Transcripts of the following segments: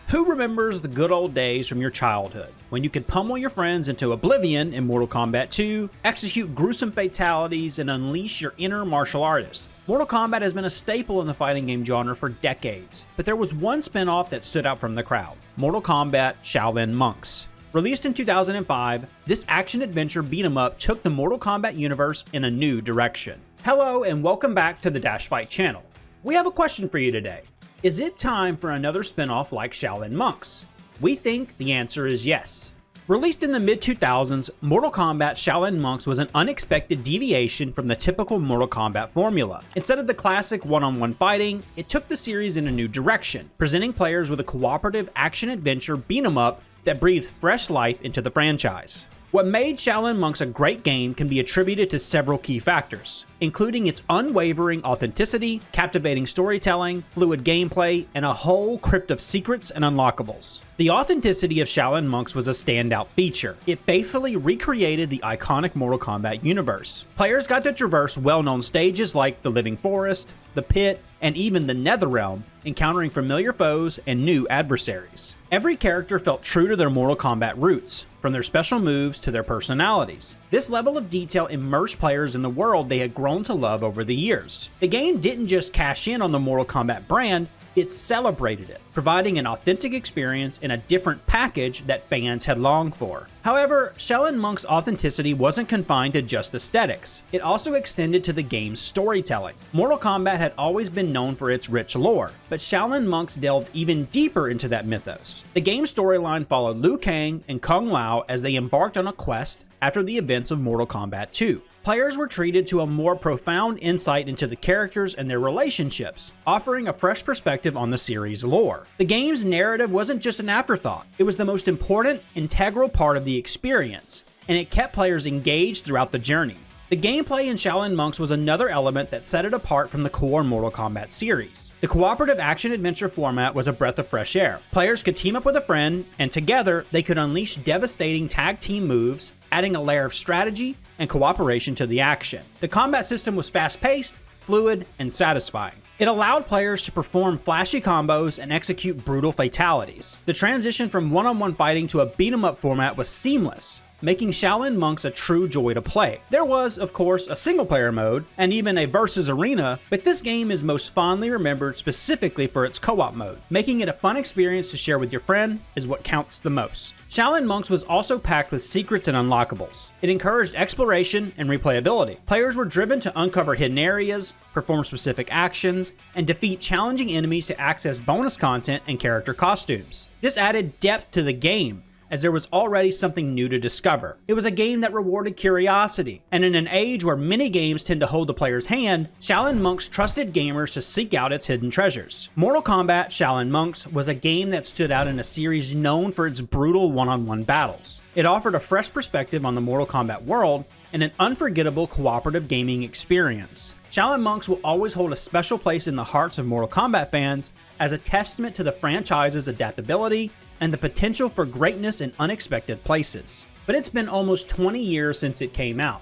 Who remembers the good old days from your childhood, when you could pummel your friends into oblivion in Mortal Kombat 2, execute gruesome fatalities, and unleash your inner martial artist? Mortal Kombat has been a staple in the fighting game genre for decades, but there was one spin-off that stood out from the crowd: Mortal Kombat Shaolin Monks. Released in 2005, this action-adventure beat-em-up took the Mortal Kombat universe in a new direction. Hello and welcome back to the Dash Fight channel. We have a question for you today. Is it time for another spin-off like Shaolin Monks? We think the answer is yes. Released in the mid-2000s, Mortal Kombat Shaolin Monks was an unexpected deviation from the typical Mortal Kombat formula. Instead of the classic one-on-one fighting, it took the series in a new direction, presenting players with a cooperative action-adventure beat-em-up that breathed fresh life into the franchise. What made Shaolin Monks a great game can be attributed to several key factors, including its unwavering authenticity, captivating storytelling, fluid gameplay, and a whole crypt of secrets and unlockables. The authenticity of Shaolin Monks was a standout feature. It faithfully recreated the iconic Mortal Kombat universe. Players got to traverse well-known stages like the Living Forest, the Pit, and even the Netherrealm, encountering familiar foes and new adversaries. Every character felt true to their Mortal Kombat roots, from their special moves to their personalities. This level of detail immersed players in the world they had grown to love over the years. The game didn't just cash in on the Mortal Kombat brand, it celebrated it, providing an authentic experience in a different package that fans had longed for. However, Shaolin Monks' authenticity wasn't confined to just aesthetics. It also extended to the game's storytelling. Mortal Kombat had always been known for its rich lore, but Shaolin Monks delved even deeper into that mythos. The game's storyline followed Liu Kang and Kung Lao as they embarked on a quest after the events of Mortal Kombat 2. Players were treated to a more profound insight into the characters and their relationships, offering a fresh perspective on the series' lore. The game's narrative wasn't just an afterthought, it was the most important, integral part of the experience, and it kept players engaged throughout the journey. The gameplay in Shaolin Monks was another element that set it apart from the core Mortal Kombat series. The cooperative action-adventure format was a breath of fresh air. Players could team up with a friend, and together they could unleash devastating tag team moves, adding a layer of strategy and cooperation to the action. The combat system was fast-paced, fluid, and satisfying. It allowed players to perform flashy combos and execute brutal fatalities. The transition from one-on-one fighting to a beat-em-up format was seamless, making Shaolin Monks a true joy to play. There was, of course, a single-player mode, and even a versus arena, but this game is most fondly remembered specifically for its co-op mode. Making it a fun experience to share with your friend is what counts the most. Shaolin Monks was also packed with secrets and unlockables. It encouraged exploration and replayability. Players were driven to uncover hidden areas, perform specific actions, and defeat challenging enemies to access bonus content and character costumes. This added depth to the game, as there was already something new to discover. It was a game that rewarded curiosity, and in an age where many games tend to hold the player's hand, Shaolin Monks trusted gamers to seek out its hidden treasures. Mortal Kombat Shaolin Monks was a game that stood out in a series known for its brutal one-on-one battles. It offered a fresh perspective on the Mortal Kombat world and an unforgettable cooperative gaming experience. Shaolin Monks will always hold a special place in the hearts of Mortal Kombat fans as a testament to the franchise's adaptability and the potential for greatness in unexpected places. But it's been almost 20 years since it came out,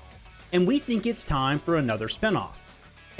and we think it's time for another spinoff.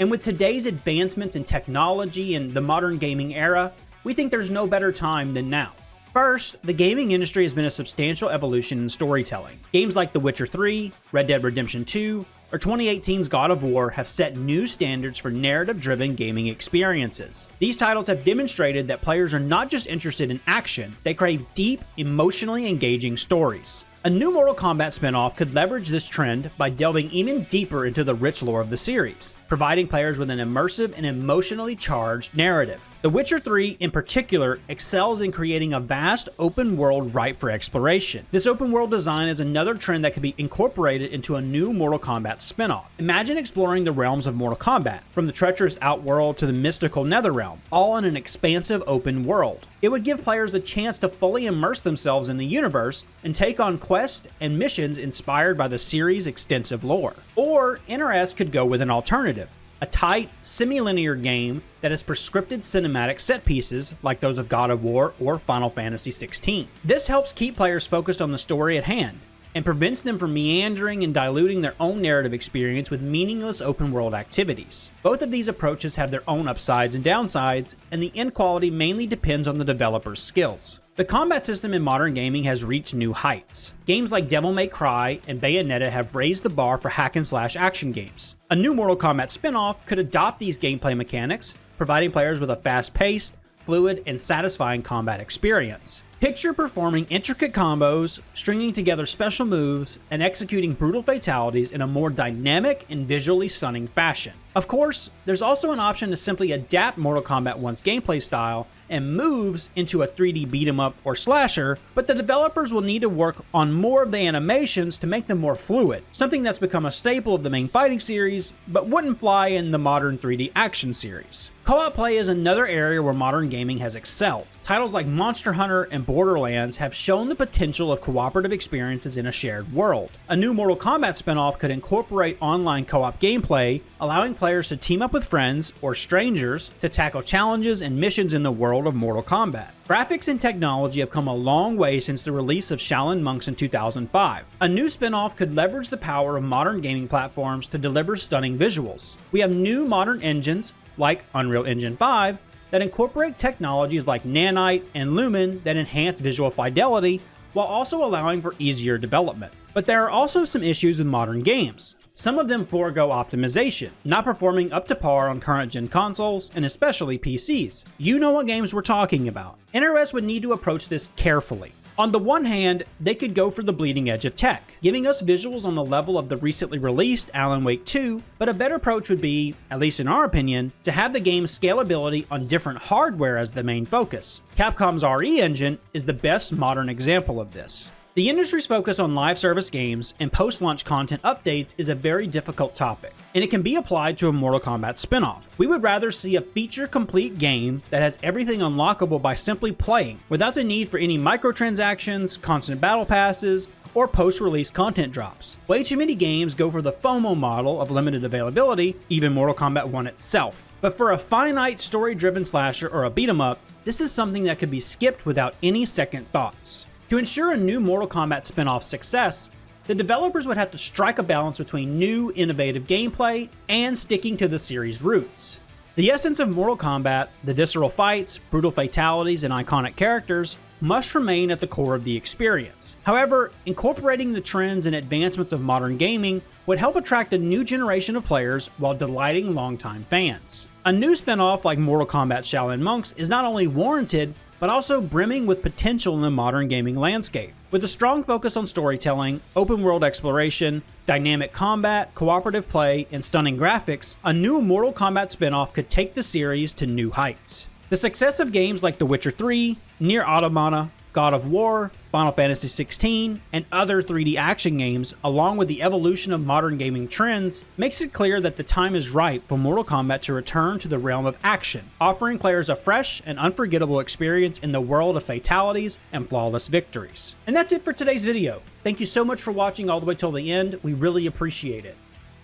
And with today's advancements in technology and the modern gaming era, we think there's no better time than now. First, the gaming industry has been a substantial evolution in storytelling. Games like The Witcher 3, Red Dead Redemption 2, or 2018's God of War have set new standards for narrative-driven gaming experiences. These titles have demonstrated that players are not just interested in action, they crave deep, emotionally engaging stories. A new Mortal Kombat spinoff could leverage this trend by delving even deeper into the rich lore of the series, providing players with an immersive and emotionally charged narrative. The Witcher 3, in particular, excels in creating a vast open world ripe for exploration. This open world design is another trend that could be incorporated into a new Mortal Kombat spinoff. Imagine exploring the realms of Mortal Kombat, from the treacherous Outworld to the mystical Netherrealm, all in an expansive open world. It would give players a chance to fully immerse themselves in the universe and take on quests and missions inspired by the series' extensive lore. Or NRS could go with an alternative, a tight, semi-linear game that has prescripted cinematic set pieces like those of God of War or Final Fantasy XVI. This helps keep players focused on the story at hand, and prevents them from meandering and diluting their own narrative experience with meaningless open world activities. Both of these approaches have their own upsides and downsides, and the end quality mainly depends on the developer's skills. The combat system in modern gaming has reached new heights. Games like Devil May Cry and Bayonetta have raised the bar for hack-and-slash action games. A new Mortal Kombat spin-off could adopt these gameplay mechanics, providing players with a fast-paced, fluid, and satisfying combat experience. Picture performing intricate combos, stringing together special moves, and executing brutal fatalities in a more dynamic and visually stunning fashion. Of course, there's also an option to simply adapt Mortal Kombat 1's gameplay style and moves into a 3D beat-em-up or slasher, but the developers will need to work on more of the animations to make them more fluid, something that's become a staple of the main fighting series, but wouldn't fly in the modern 3D action series. Co-op play is another area where modern gaming has excelled. Titles like Monster Hunter and Borderlands have shown the potential of cooperative experiences in a shared world. A new Mortal Kombat spinoff could incorporate online co-op gameplay, allowing players to team up with friends or strangers to tackle challenges and missions in the world of Mortal Kombat. Graphics and technology have come a long way since the release of Shaolin Monks in 2005. A new spinoff could leverage the power of modern gaming platforms to deliver stunning visuals. We have new modern engines, like Unreal Engine 5, that incorporate technologies like Nanite and Lumen that enhance visual fidelity while also allowing for easier development. But there are also some issues with modern games. Some of them forego optimization, not performing up to par on current gen consoles, and especially PCs. You know what games we're talking about. NRS would need to approach this carefully. On the one hand, they could go for the bleeding edge of tech, giving us visuals on the level of the recently released Alan Wake 2, but a better approach would be, at least in our opinion, to have the game's scalability on different hardware as the main focus. Capcom's RE engine is the best modern example of this. The industry's focus on live service games and post-launch content updates is a very difficult topic, and it can be applied to a Mortal Kombat spinoff. We would rather see a feature-complete game that has everything unlockable by simply playing, without the need for any microtransactions, constant battle passes, or post-release content drops. Way too many games go for the FOMO model of limited availability, even Mortal Kombat 1 itself. But for a finite story-driven slasher or a beat-em-up, this is something that could be skipped without any second thoughts. To ensure a new Mortal Kombat spin-off success, the developers would have to strike a balance between new, innovative gameplay and sticking to the series' roots. The essence of Mortal Kombat, the visceral fights, brutal fatalities, and iconic characters, must remain at the core of the experience. However, incorporating the trends and advancements of modern gaming would help attract a new generation of players while delighting longtime fans. A new spin-off like Mortal Kombat Shaolin Monks is not only warranted, but also brimming with potential in the modern gaming landscape. With a strong focus on storytelling, open world exploration, dynamic combat, cooperative play, and stunning graphics, a new Mortal Kombat spin-off could take the series to new heights. The success of games like The Witcher 3, Nier Automata, God of War, Final Fantasy XVI, and other 3D action games, along with the evolution of modern gaming trends, makes it clear that the time is right for Mortal Kombat to return to the realm of action, offering players a fresh and unforgettable experience in the world of fatalities and flawless victories. And that's it for today's video. Thank you so much for watching all the way till the end. We really appreciate it.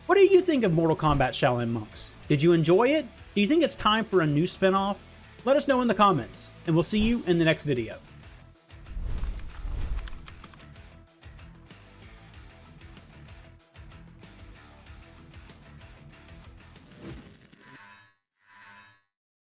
What do you think of Mortal Kombat Shaolin Monks? Did you enjoy it? Do you think it's time for a new spin-off? Let us know in the comments, and we'll see you in the next video.